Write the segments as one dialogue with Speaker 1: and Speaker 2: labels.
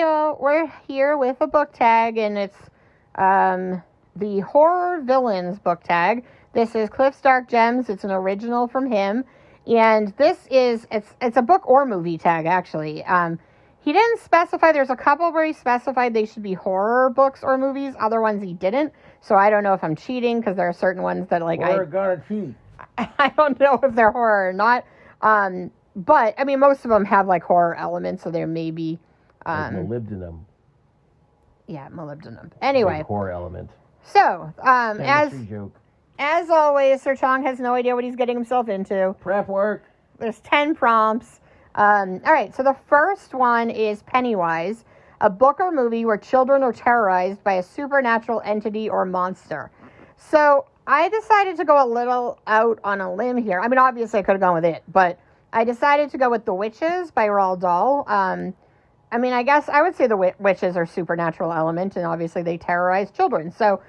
Speaker 1: so we're here with a book tag, and it's the Horror Villains book tag. This is Cliff's Dark Gems. It's an original from him. And this is, it's a book or movie tag, actually. He didn't specify, there's a couple where he specified they should be horror books or movies. Other ones he didn't. So I don't know if I'm cheating, because there are certain ones that, like,
Speaker 2: We're gonna cheat.
Speaker 1: I don't know if they're horror or not. But, I mean, most of them have, like, horror elements, so there may be...
Speaker 2: like molybdenum.
Speaker 1: Yeah, molybdenum. Anyway.
Speaker 2: Big horror element.
Speaker 1: So, as always, Sir Chong has no idea what he's getting himself into.
Speaker 2: Prep work.
Speaker 1: There's 10 prompts. All right, so the first one is Pennywise, a book or movie where children are terrorized by a supernatural entity or monster. So I decided to go a little out on a limb here. I mean, obviously I could have gone with it, but I decided to go with The Witches by Roald Dahl. I mean, I guess I would say the witches are supernatural element, and obviously they terrorize children. So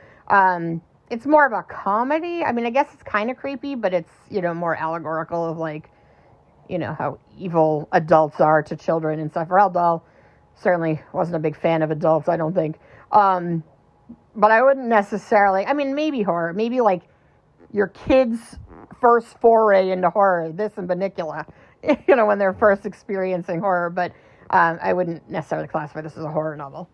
Speaker 1: it's more of a comedy. I mean, I guess it's kind of creepy, but it's, you know, more allegorical of, like, you know, how evil adults are to children and stuff. Roald Dahl certainly wasn't a big fan of adults, I don't think. But I wouldn't necessarily, I mean, maybe horror. Maybe, like, your kids' first foray into horror, this and Bunnicula, you know, when they're first experiencing horror. But I wouldn't necessarily classify this as a horror novel.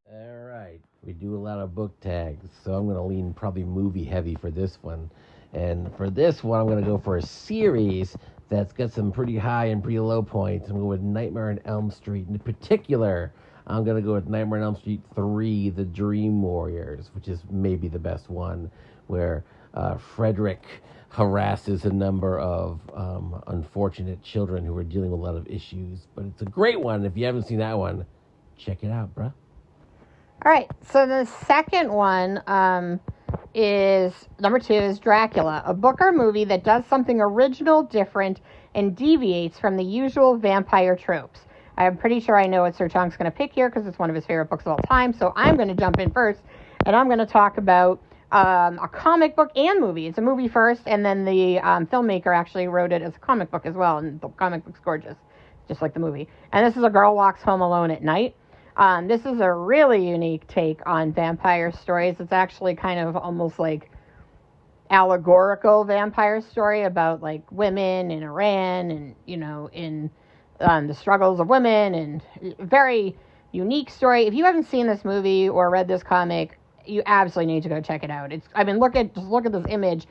Speaker 2: All right. We do a lot of book tags, so I'm going to lean probably movie heavy for this one. And for this one, I'm going to go for a series that's got some pretty high and pretty low points. I'm going to go with Nightmare on Elm Street. In particular, I'm going to go with Nightmare on Elm Street 3, The Dream Warriors, which is maybe the best one, where Frederick harasses a number of unfortunate children who are dealing with a lot of issues. But it's a great one. If you haven't seen that one, check it out, bruh.
Speaker 1: All right, so the second one is, number 2 is Dracula, a book or movie that does something original, different, and deviates from the usual vampire tropes. I'm pretty sure I know what Sir Chong's going to pick here because it's one of his favorite books of all time, so I'm going to jump in first, and I'm going to talk about a comic book and movie. It's a movie first, and then the filmmaker actually wrote it as a comic book as well, and the comic book's gorgeous, just like the movie. And this is A Girl Walks Home Alone at Night. This is a really unique take on vampire stories. It's actually kind of almost like allegorical vampire story about, like, women in Iran and, you know, in the struggles of women, and very unique story. If you haven't seen this movie or read this comic, you absolutely need to go check it out. Just look at this image.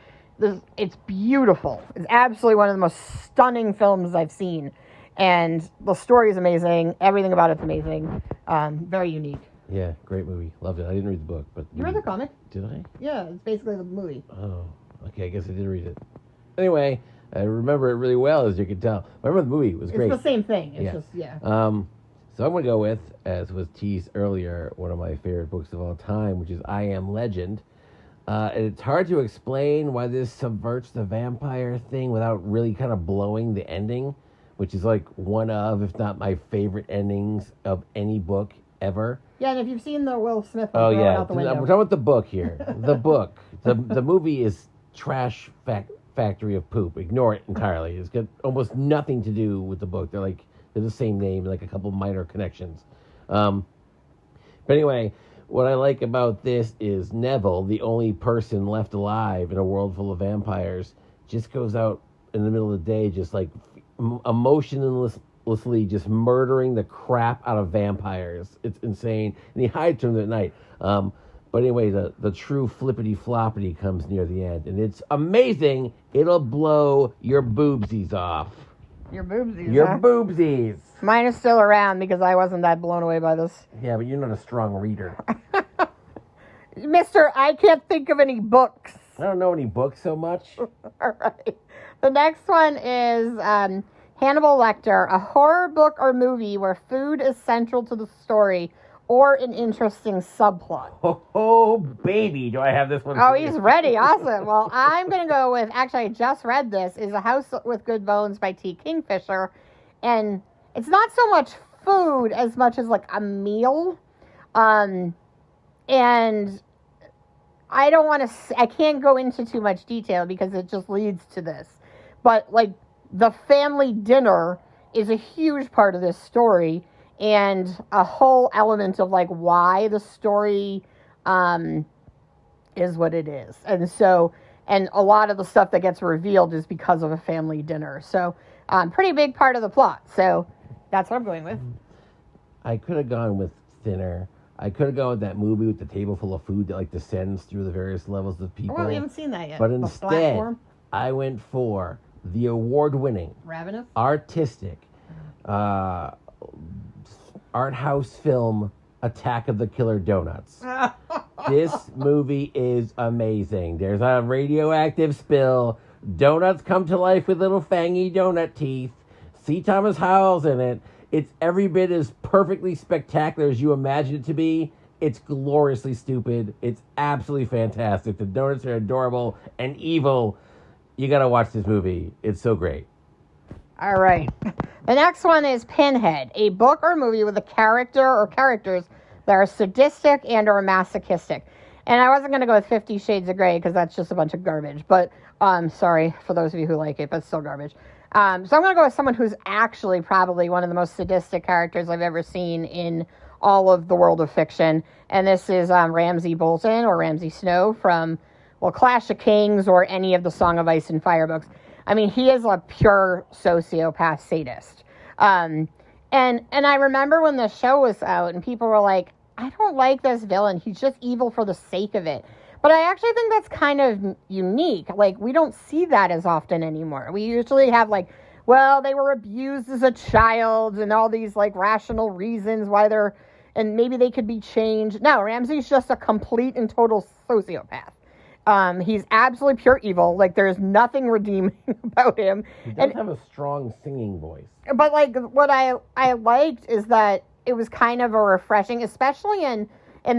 Speaker 1: It's beautiful. It's absolutely one of the most stunning films I've seen. And the story is amazing. Everything about it's amazing. Very unique.
Speaker 2: Yeah, great movie. Loved it. I didn't read the book, but...
Speaker 1: You read the comic?
Speaker 2: Did I?
Speaker 1: Yeah, it's basically the movie.
Speaker 2: Oh, okay. I guess I did read it. Anyway, I remember it really well, as you can tell. I remember the movie. It was great.
Speaker 1: It's the same thing. It's
Speaker 2: yeah.
Speaker 1: just, yeah.
Speaker 2: So I'm going to go with, as was teased earlier, one of my favorite books of all time, which is I Am Legend. And it's hard to explain why this subverts the vampire thing without really kind of blowing the ending, which is like one of, if not my favorite endings of any book ever.
Speaker 1: Yeah, and if you've seen the Will Smith
Speaker 2: one,
Speaker 1: throw it out the window.
Speaker 2: We're talking about the book here. The book. The movie is trash factory of poop. Ignore it entirely. It's got almost nothing to do with the book. They're the same name, like a couple minor connections. But anyway, what I like about this is Neville, the only person left alive in a world full of vampires, just goes out in the middle of the day, just like emotionlessly just murdering the crap out of vampires. It's insane. And he hides from them at night. But anyway, the true flippity-floppity comes near the end. And it's amazing. It'll blow your boobsies off.
Speaker 1: Your boobsies,
Speaker 2: Your
Speaker 1: huh?
Speaker 2: boobsies.
Speaker 1: Mine is still around because I wasn't that blown away by this.
Speaker 2: Yeah, but you're not a strong reader.
Speaker 1: Mister, I can't think of any books.
Speaker 2: I don't know any books so much.
Speaker 1: All right. The next one is Hannibal Lecter, a horror book or movie where food is central to the story or an interesting subplot.
Speaker 2: Oh, baby, do I have this one?
Speaker 1: Oh, he's ready. Awesome. Well, I'm going to go with, actually, I just read this, is A House with Good Bones by T. Kingfisher. And it's not so much food as much as, like, a meal. And I don't want to, I can't go into too much detail because it just leads to this. But, like, the family dinner is a huge part of this story. and a whole element of like why the story is what it is. And so, and a lot of the stuff that gets revealed is because of a family dinner. So, pretty big part of the plot. So, that's what I'm going with.
Speaker 2: I could have gone with Thinner. I could have gone with that movie with the table full of food that like descends through the various levels of people.
Speaker 1: Well, we haven't seen that yet.
Speaker 2: But instead, I went for the award-winning,
Speaker 1: Ravenous,
Speaker 2: artistic, art house film Attack of the Killer Donuts. This movie is amazing. There's a radioactive spill. Donuts come to life with little fangy donut teeth. C. Thomas Howell's in it. It's every bit as perfectly spectacular as you imagine it to be. It's gloriously stupid. It's absolutely fantastic. The donuts are adorable and evil. You gotta watch this movie. It's so great.
Speaker 1: All right. The next one is Pinhead, a book or movie with a character or characters that are sadistic and or masochistic. And I wasn't going to go with 50 Shades of Grey because that's just a bunch of garbage. But sorry for those of you who like it, but it's still garbage. So I'm going to go with someone who's actually probably one of the most sadistic characters I've ever seen in all of the world of fiction. And this is Ramsay Bolton or Ramsay Snow from, well, Clash of Kings or any of the Song of Ice and Fire books. I mean, he is a pure sociopath sadist. And I remember when the show was out and people were like, I don't like this villain. He's just evil for the sake of it. But I actually think that's kind of unique. Like, we don't see that as often anymore. We usually have like, well, they were abused as a child and all these like rational reasons why they're, and maybe they could be changed. No, Ramsay's just a complete and total sociopath. He's absolutely pure evil. Like, there's nothing redeeming about him.
Speaker 2: He does have a strong singing voice.
Speaker 1: But, like, what I liked is that it was kind of a refreshing, especially in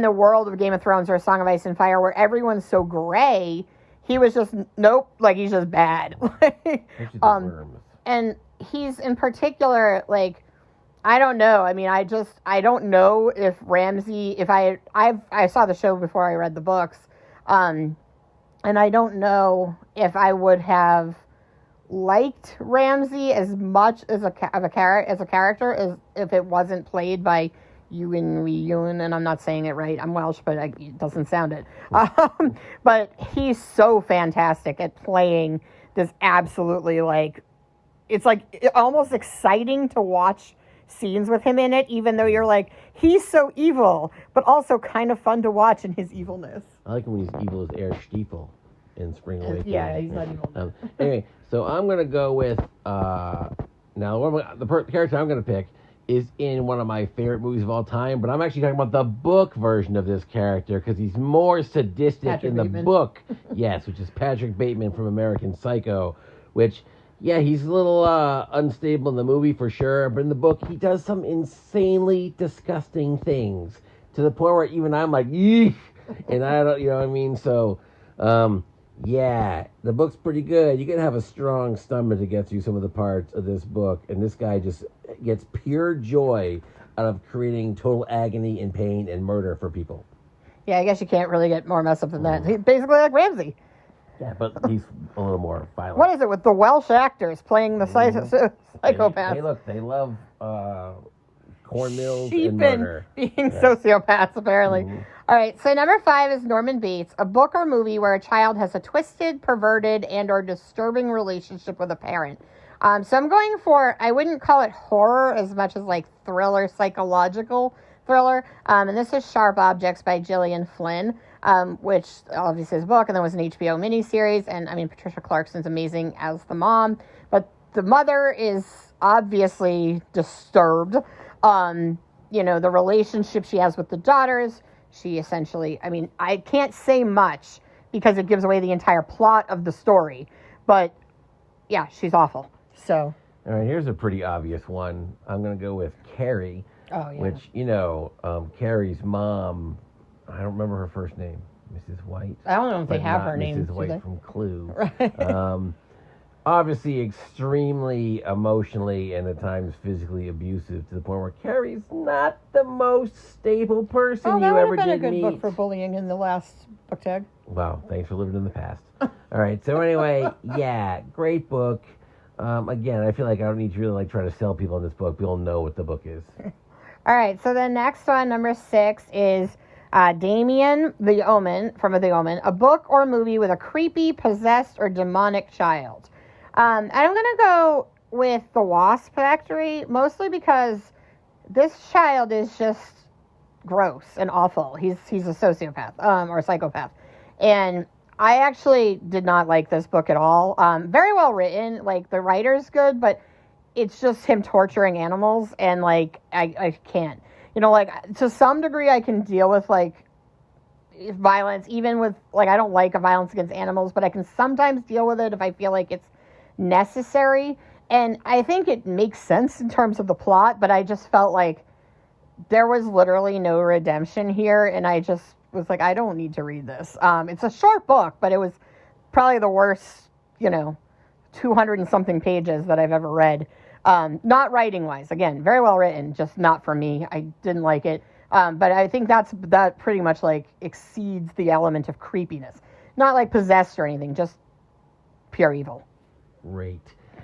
Speaker 1: the world of Game of Thrones or Song of Ice and Fire, where everyone's so gray. He was just, nope, like, he's just bad. And he's, in particular, like, I don't know. I mean, I don't know if Ramsay, if I saw the show before I read the books, and I don't know if I would have liked Ramsay as much as a character as if it wasn't played by Ewan Yoon, and I'm not saying it right. I'm Welsh, but it doesn't sound it. But he's so fantastic at playing this absolutely, like, it's like almost exciting to watch scenes with him in it, even though you're like, he's so evil, but also kind of fun to watch in his evilness.
Speaker 2: I like him when he's evil as Air Stiefel in Spring Awakening.
Speaker 1: Yeah, he's not evil.
Speaker 2: Anyway, so I'm going to go with, now the character I'm going to pick is in one of my favorite movies of all time, but I'm actually talking about the book version of this character because he's more sadistic in the book. Yes, which is Patrick Bateman from American Psycho, which... yeah, he's a little unstable in the movie for sure, but in the book, he does some insanely disgusting things to the point where even I'm like, eek, and I don't, you know what I mean? So, yeah, the book's pretty good. You can have a strong stomach to get through some of the parts of this book, and this guy just gets pure joy out of creating total agony and pain and murder for people.
Speaker 1: Yeah, I guess you can't really get more messed up than that. He's basically like Ramsay.
Speaker 2: Yeah, but he's a little more violent.
Speaker 1: What is it with the Welsh actors playing the psychopaths?
Speaker 2: Hey, look, they love cornmeals
Speaker 1: Sheep
Speaker 2: and murder.
Speaker 1: Being sociopaths, apparently. Mm-hmm. All right, so number 5 is Norman Bates, a book or movie where a child has a twisted, perverted, and or disturbing relationship with a parent. So I'm going for, I wouldn't call it horror as much as like thriller, psychological thriller. And this is Sharp Objects by Gillian Flynn. Which obviously is a book, and there was an HBO miniseries, and I mean, Patricia Clarkson's amazing as the mom, but the mother is obviously disturbed. You know, the relationship she has with the daughters, she essentially, I mean, I can't say much because it gives away the entire plot of the story, but yeah, she's awful. So.
Speaker 2: All right, here's a pretty obvious one. I'm going to go with Carrie, which, you know, Carrie's mom, I don't remember her first name, Mrs. White.
Speaker 1: I don't know if they have her name.
Speaker 2: Mrs. White from Clue. Right. Obviously extremely emotionally and at times physically abusive to the point where Carrie's not the most stable person you ever did meet. That would have been a good book
Speaker 1: for bullying in the last book tag.
Speaker 2: Wow, thanks for living in the past. All right, so anyway, yeah, great book. Again, I feel like I don't need to really like try to sell people on this book. People know what the book is.
Speaker 1: All right, so the next one, number 6, is Damien, The Omen, from The Omen, a book or movie with a creepy, possessed, or demonic child. And I'm going to go with The Wasp Factory, mostly because this child is just gross and awful. He's a sociopath, or a psychopath. And I actually did not like this book at all. Very well written, like, the writer's good, but it's just him torturing animals, and, like, I can't. You know, like, to some degree I can deal with, like, violence, even with, like, I don't like a violence against animals, but I can sometimes deal with it if I feel like it's necessary. And I think it makes sense in terms of the plot, but I just felt like there was literally no redemption here, and I just was like, I don't need to read this. It's a short book, but it was probably the worst, 200 and something pages that I've ever read. Not writing-wise. Again, very well written, just not for me. I didn't like it. But I think that pretty much, like, exceeds the element of creepiness. Not, like, possessed or anything, just pure evil.
Speaker 2: Great.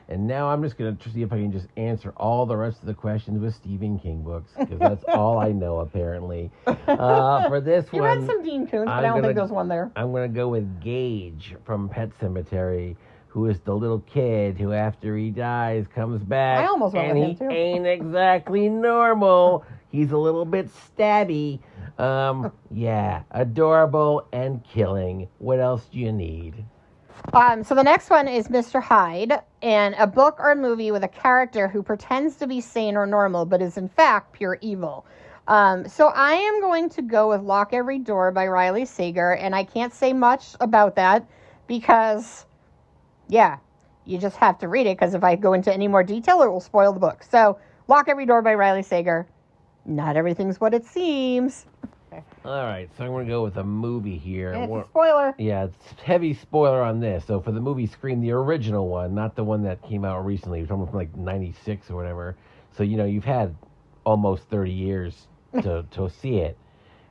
Speaker 2: And now I'm just going to see if I can just answer all the rest of the questions with Stephen King books, because that's all I know, apparently. For this
Speaker 1: you
Speaker 2: one...
Speaker 1: You read some Dean Koontz, but I don't think there's one there.
Speaker 2: I'm going to go with Gage from Pet Sematary, who is the little kid who, after he dies, comes back.
Speaker 1: I almost went with him, too.
Speaker 2: And he ain't exactly normal. He's a little bit stabby. Yeah, adorable and killing. What else do you need?
Speaker 1: So the next one is Mr. Hyde, and a book or movie with a character who pretends to be sane or normal, but is in fact pure evil. So I am going to go with Lock Every Door by Riley Sager, and I can't say much about that because, yeah, you just have to read it, because if I go into any more detail, it will spoil the book. So Lock Every Door by Riley Sager. Not everything's what it seems.
Speaker 2: All right, so I'm going to go with a movie here.
Speaker 1: And it's a spoiler.
Speaker 2: Yeah, it's heavy spoiler on this. So for the movie Scream, the original one, not the one that came out recently, it was almost like 96 or whatever. So, you've had almost 30 years to see it.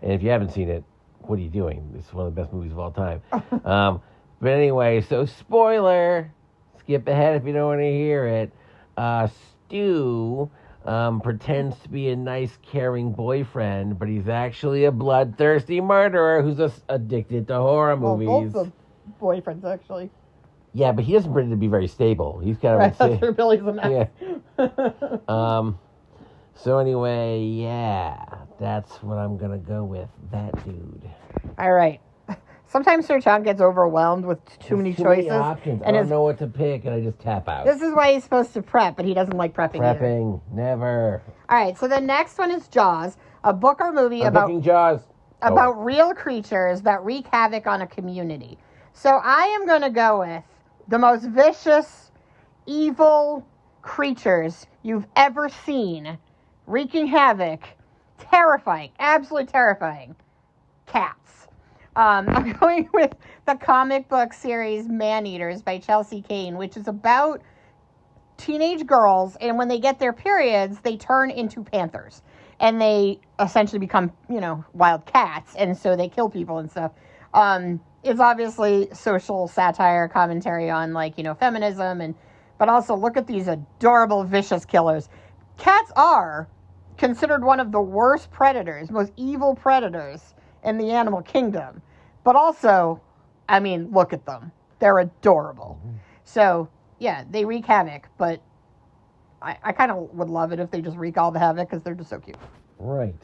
Speaker 2: And if you haven't seen it, what are you doing? It's one of the best movies of all time. But anyway, so spoiler. Skip ahead if you don't want to hear it. Stu... pretends to be a nice, caring boyfriend, but he's actually a bloodthirsty murderer who's just addicted to horror movies.
Speaker 1: Well, both the boyfriends, actually.
Speaker 2: Yeah, but he doesn't pretend to be very stable. He's kind of
Speaker 1: right, that's where Billy's a mess.
Speaker 2: Yeah. So anyway, yeah, that's what I'm gonna go with. That dude.
Speaker 1: All right. Sometimes Sir John gets overwhelmed with too many choices.
Speaker 2: Many options. I don't know what to pick, and I just tap out.
Speaker 1: This is why he's supposed to prep, but he doesn't like prepping
Speaker 2: Prepping,
Speaker 1: either.
Speaker 2: never.
Speaker 1: All right, so the next one is Jaws, a book or movie about real creatures that wreak havoc on a community. So I am going to go with the most vicious, evil creatures you've ever seen, wreaking havoc, terrifying, absolutely terrifying, cats. I'm going with the comic book series Man-Eaters by Chelsea Kane, which is about teenage girls, and when they get their periods, they turn into panthers. And they essentially become, wild cats, and so they kill people and stuff. It's obviously social satire, commentary on, feminism, but also look at these adorable, vicious killers. Cats are considered one of the worst predators, most evil predators in the animal kingdom. But also, look at them. They're adorable. So, yeah, they wreak havoc, but I kind of would love it if they just wreak all the havoc because they're just so cute.
Speaker 2: Right.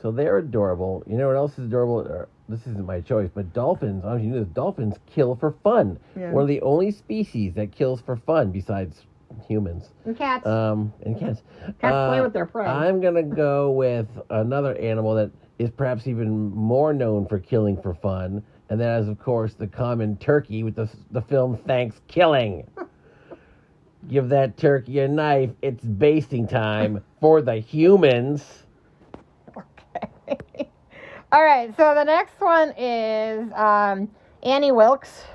Speaker 2: So they're adorable. You know what else is adorable? This isn't my choice, but dolphins, I don't know if you know this, dolphins kill for fun. Yeah. One of the only species that kills for fun besides humans.
Speaker 1: And cats.
Speaker 2: And cats.
Speaker 1: Cats play with their prey.
Speaker 2: I'm going to go with another animal that is perhaps even more known for killing for fun, and that is, of course, the common turkey with the film Thanksgiving. Give that turkey a knife. It's basting time for the humans.
Speaker 1: Okay. All right, so the next one is Annie Wilkes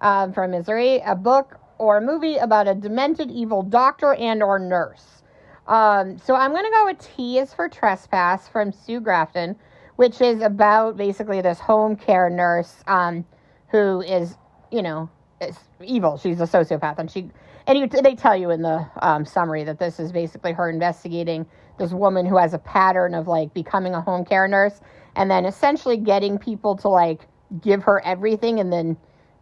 Speaker 1: from Misery, a book or movie about a demented evil doctor and or nurse. So I'm going to go with T is for Trespass from Sue Grafton, which is about basically this home care nurse who is, is evil. She's a sociopath, And they tell you in the summary that this is basically her investigating this woman who has a pattern of, like, becoming a home care nurse and then essentially getting people to, like, give her everything, and then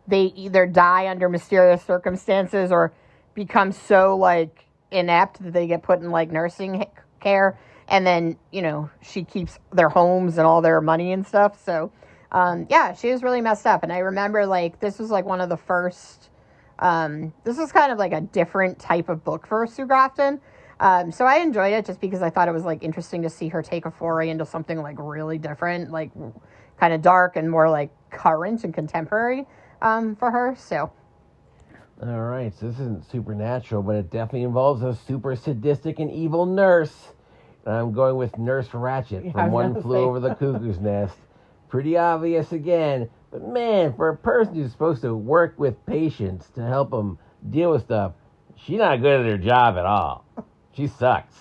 Speaker 1: they either die under mysterious circumstances or become so, like, inept that they get put in, like, nursing care, and then, you know, she keeps their homes and all their money and stuff. So, yeah, she was really messed up. And I remember, like, this was, like, one of the first, this was kind of, like, a different type of book for Sue Grafton. So I enjoyed it just because I thought it was, like, interesting to see her take a foray into something, like, really different, like, kind of dark and more, like, current and contemporary, for her. So.
Speaker 2: All right, so this isn't supernatural, but it definitely involves a super sadistic and evil nurse. And I'm going with Nurse Ratched from One Flew Over the Cuckoo's Nest. Pretty obvious again, but man, for a person who's supposed to work with patients to help them deal with stuff, she's not good at her job at all. She sucks.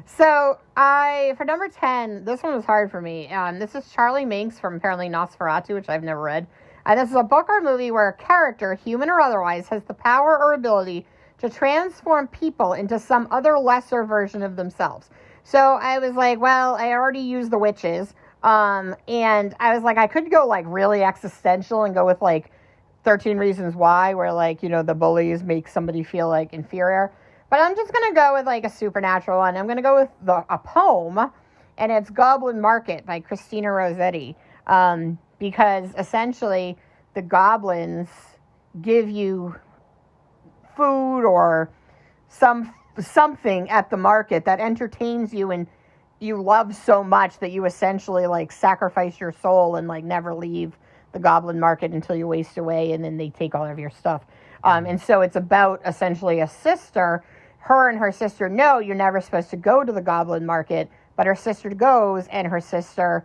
Speaker 1: So for number 10, this one was hard for me. This is Charlie Minks from apparently Nosferatu, which I've never read. This is a book or movie where a character, human or otherwise, has the power or ability to transform people into some other lesser version of themselves. So I was like, well, I already used the witches. And I was like, I could go, like, really existential and go with, like, 13 Reasons Why, where, like, you know, the bullies make somebody feel, like, inferior. But I'm just going to go with, like, a supernatural one. I'm going to go with a poem, and it's Goblin Market by Christina Rossetti. Because essentially the goblins give you food or something at the market that entertains you and you love so much that you essentially, like, sacrifice your soul and, like, never leave the goblin market until you waste away, and then they take all of your stuff. And so it's about essentially a sister. Her and her sister know you're never supposed to go to the goblin market, but her sister goes, and her sister,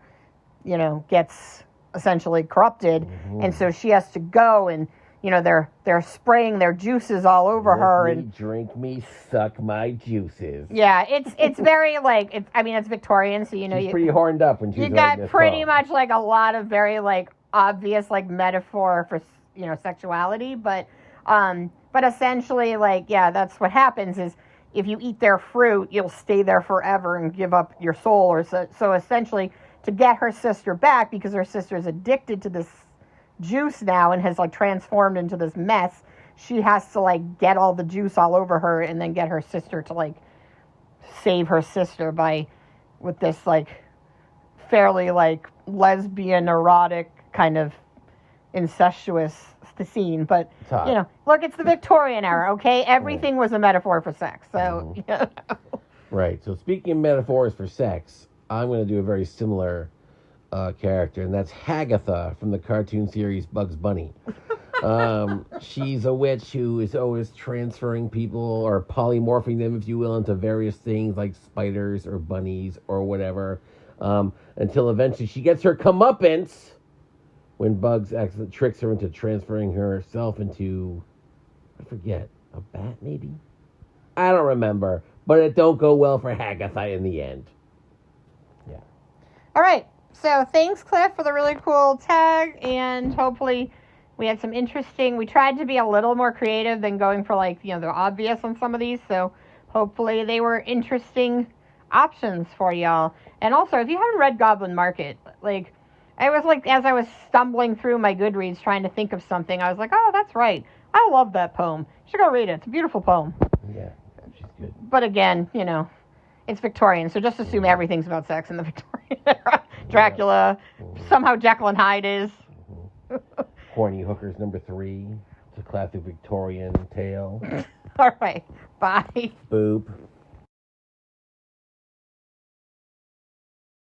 Speaker 1: you know, gets essentially corrupted. Mm-hmm. And so she has to go, and, you know, they're spraying their juices all over her. And
Speaker 2: drink me, suck my juices.
Speaker 1: Yeah, it's very, like, it's Victorian, so, you know,
Speaker 2: she's pretty horned up when she's
Speaker 1: you got pretty much, like, a lot of very, like, obvious, like, metaphor for, you know, sexuality, but essentially, like, yeah, that's what happens is if you eat their fruit, you'll stay there forever and give up your soul, or so essentially to get her sister back, because her sister is addicted to this juice now and has, like, transformed into this mess, she has to, like, get all the juice all over her and then get her sister to, like, save her sister with this, like, fairly, like, lesbian, erotic kind of incestuous scene. But, you know, look, it's the Victorian era, okay? Everything was a metaphor for sex, so, you know.
Speaker 2: Right, so speaking of metaphors for sex, I'm going to do a very similar character, and that's Hagatha from the cartoon series Bugs Bunny. She's a witch who is always transferring people, or polymorphing them, if you will, into various things like spiders or bunnies or whatever, until eventually she gets her comeuppance when Bugs accidentally tricks her into transferring herself into, I forget, a bat maybe? I don't remember, but it don't go well for Hagatha in the end. Yeah.
Speaker 1: All right. So thanks, Cliff, for the really cool tag, and hopefully we had some interesting. We tried to be a little more creative than going for, like, you know, the obvious on some of these. So hopefully they were interesting options for y'all. And also, if you haven't read Goblin Market, like, I was like, as I was stumbling through my Goodreads trying to think of something, I was like, oh, that's right. I love that poem. You should go read it. It's a beautiful poem.
Speaker 2: Yeah, she's good.
Speaker 1: But again, you know, it's Victorian, so just assume everything's about sex in the Victorian era. Dracula, somehow Jekyll and Hyde is.
Speaker 2: Horny Hookers number 3. It's a classic Victorian tale.
Speaker 1: All right. Bye.
Speaker 2: Boop.